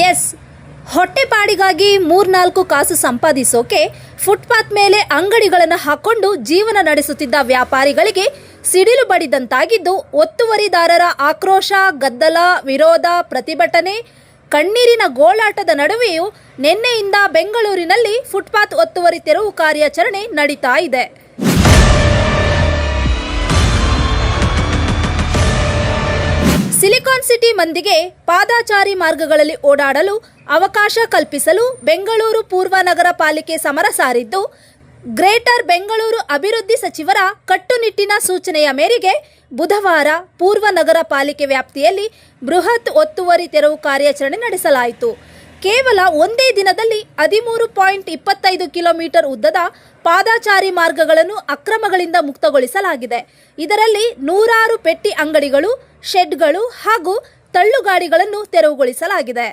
S, ಹೊಟ್ಟೆಪಾಡಿಗಾಗಿ 3-4 ಕಾಸು ಸಂಪಾದಿಸೋಕೆ footpath ಮೇಲೆ ಅಂಗಡಿಗಳನ್ನು ಹಾಕೊಂಡು ಜೀವನ ನಡೆಸುತ್ತಿದ್ದ ವ್ಯಾಪಾರಿಗಳಿಗೆ ಸಿಡಿಲು ಬಡಿದಂತಾಗಿದ್ದು, ಒತ್ತುವರಿದಾರರ ಆಕ್ರೋಶ, ಗದ್ದಲ, ವಿರೋಧ, ಪ್ರತಿಭಟನೆ, ಕಣ್ಣೀರಿನ ಗೋಳಾಟದ ನಡುವೆಯೂ ನಿನ್ನೆಯಿಂದ ಬೆಂಗಳೂರಿನಲ್ಲಿ ಫುಟ್ಪಾತ್ ಒತ್ತುವರಿ ತೆರವು ಕಾರ್ಯಾಚರಣೆ ನಡೀತಾ ಇದೆ. ಸಿಲಿಕಾನ್ ಸಿಟಿ ಮಂದಿಗೆ ಪಾದಾಚಾರಿ ಮಾರ್ಗಗಳಲ್ಲಿ ಓಡಾಡಲು ಅವಕಾಶ ಕಲ್ಪಿಸಲು ಬೆಂಗಳೂರು ಪೂರ್ವ ನಗರ ಪಾಲಿಕೆ ಸಮರ ಸಾರಿದ್ದು, ಗ್ರೇಟರ್ ಬೆಂಗಳೂರು ಅಭಿವೃದ್ಧಿ ಸಚಿವರ ಕಟ್ಟುನಿಟ್ಟಿನ ಸೂಚನೆಯ ಮೇರೆಗೆ ಬುಧವಾರ ಪೂರ್ವ ನಗರ ಪಾಲಿಕೆ ವ್ಯಾಪ್ತಿಯಲ್ಲಿ ಬೃಹತ್ ಒತ್ತುವರಿ ತೆರವು ಕಾರ್ಯಾಚರಣೆ ನಡೆಸಲಾಯಿತು. ಕೇವಲ ಒಂದೇ ದಿನದಲ್ಲಿ 13.25 ಕಿಲೋಮೀಟರ್ ಉದ್ದದ ಪಾದಾಚಾರಿ ಮಾರ್ಗಗಳನ್ನು ಅಕ್ರಮಗಳಿಂದ ಮುಕ್ತಗೊಳಿಸಲಾಗಿದೆ. ಇದರಲ್ಲಿ 100 ಪೆಟ್ಟಿ ಅಂಗಡಿಗಳು, ಶೆಡ್ಗಳು ಹಾಗೂ ತಳ್ಳುಗಾಡಿಗಳನ್ನು ತೆರವುಗೊಳಿಸಲಾಗಿದೆ.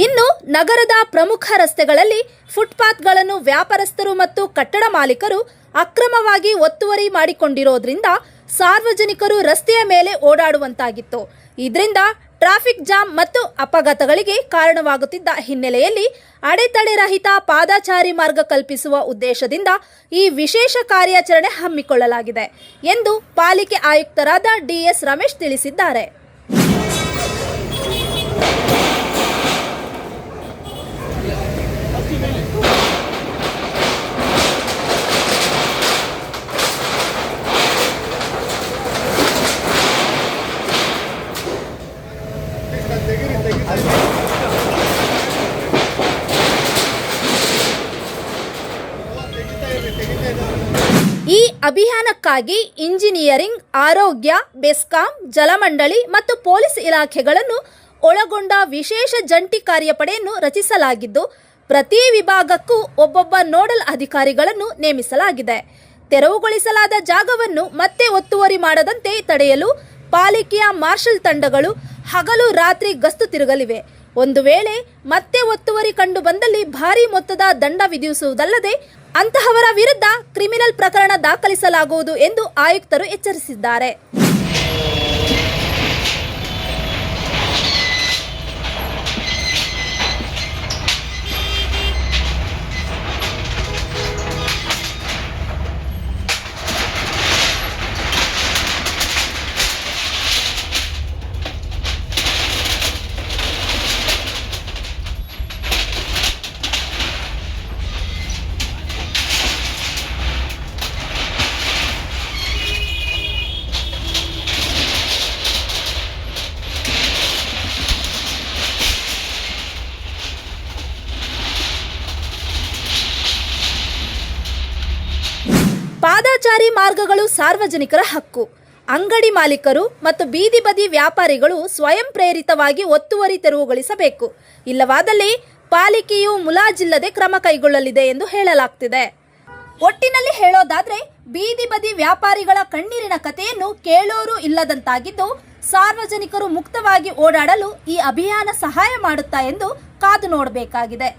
ಇನ್ನು ನಗರದ ಪ್ರಮುಖ ರಸ್ತೆಗಳಲ್ಲಿ ಫುಟ್ಪಾತ್ಗಳನ್ನು ವ್ಯಾಪಾರಸ್ಥರು ಮತ್ತು ಕಟ್ಟಡ ಮಾಲೀಕರು ಅಕ್ರಮವಾಗಿ ಒತ್ತುವರಿ ಮಾಡಿಕೊಂಡಿರೋದ್ರಿಂದ ಸಾರ್ವಜನಿಕರು ರಸ್ತೆಯ ಮೇಲೆ ಓಡಾಡುವಂತಾಗಿತ್ತು. ಇದರಿಂದ ಟ್ರಾಫಿಕ್ ಜಾಮ್ ಮತ್ತು ಅಪಘಾತಗಳಿಗೆ ಕಾರಣವಾಗುತ್ತಿದ್ದ ಹಿನ್ನೆಲೆಯಲ್ಲಿ ಅಡೆತಡೆ ರಹಿತ ಪಾದಾಚಾರಿ ಮಾರ್ಗ ಕಲ್ಪಿಸುವ ಉದ್ದೇಶದಿಂದ ಈ ವಿಶೇಷ ಕಾರ್ಯಾಚರಣೆ ಹಮ್ಮಿಕೊಳ್ಳಲಾಗಿದೆ ಎಂದು ಪಾಲಿಕೆ ಆಯುಕ್ತರಾದ ಡಿಎಸ್ ರಮೇಶ್ ತಿಳಿಸಿದ್ದಾರೆ. ಈ ಅಭಿಯಾನಕ್ಕಾಗಿ ಇಂಜಿನಿಯರಿಂಗ್, ಆರೋಗ್ಯ, ಬೆಸ್ಕಾಂ, ಜಲಮಂಡಳಿ ಮತ್ತು ಪೊಲೀಸ್ ಇಲಾಖೆಗಳನ್ನು ಒಳಗೊಂಡ ವಿಶೇಷ ಜಂಟಿ ಕಾರ್ಯಪಡೆಯನ್ನು ರಚಿಸಲಾಗಿದ್ದು, ಪ್ರತಿ ವಿಭಾಗಕ್ಕೂ ಒಬ್ಬೊಬ್ಬ ನೋಡಲ್ ಅಧಿಕಾರಿಗಳನ್ನು ನೇಮಿಸಲಾಗಿದೆ. ತೆರವುಗೊಳಿಸಲಾದ ಜಾಗವನ್ನು ಮತ್ತೆ ಒತ್ತುವರಿ ಮಾಡದಂತೆ ತಡೆಯಲು ಪಾಲಿಕೆಯ ಮಾರ್ಷಲ್ ತಂಡಗಳು ಹಗಲು ರಾತ್ರಿ ಗಸ್ತು ತಿರುಗಲಿವೆ. ಒಂದು ವೇಳೆ ಮತ್ತೆ ಒತ್ತುವರಿ ಕಂಡು ಬಂದಲ್ಲಿ ಭಾರೀ ಮೊತ್ತದ ದಂಡ ವಿಧಿಸುವುದಲ್ಲದೆ ಅಂತಹವರ ವಿರುದ್ಧ ಕ್ರಿಮಿನಲ್ ಪ್ರಕರಣ ದಾಖಲಿಸಲಾಗುವುದು ಎಂದು ಆಯುಕ್ತರು ಎಚ್ಚರಿಸಿದ್ದಾರೆ. ಪಾದಾಚಾರಿ ಮಾರ್ಗಗಳು ಸಾರ್ವಜನಿಕರ ಹಕ್ಕು. ಅಂಗಡಿ ಮಾಲೀಕರು ಮತ್ತು ಬೀದಿ ಬದಿ ವ್ಯಾಪಾರಿಗಳು ಸ್ವಯಂ ಪ್ರೇರಿತವಾಗಿ ಒತ್ತುವರಿ ತೆರವುಗೊಳಿಸಬೇಕು. ಇಲ್ಲವಾದಲ್ಲಿ ಪಾಲಿಕೆಯು ಮುಲಾಜಿಲ್ಲದೆ ಕ್ರಮ ಕೈಗೊಳ್ಳಲಿದೆ ಎಂದು ಹೇಳಲಾಗ್ತಿದೆ. ಒಟ್ಟಿನಲ್ಲಿ ಹೇಳೋದಾದ್ರೆ, ಬೀದಿ ಬದಿ ವ್ಯಾಪಾರಿಗಳ ಕಣ್ಣೀರಿನ ಕಥೆಯನ್ನು ಕೇಳೋರು ಇಲ್ಲದಂತಾಗಿದ್ದು, ಸಾರ್ವಜನಿಕರು ಮುಕ್ತವಾಗಿ ಓಡಾಡಲು ಈ ಅಭಿಯಾನ ಸಹಾಯ ಮಾಡುತ್ತಾ ಎಂದು ಕಾದು ನೋಡಬೇಕಾಗಿದೆ.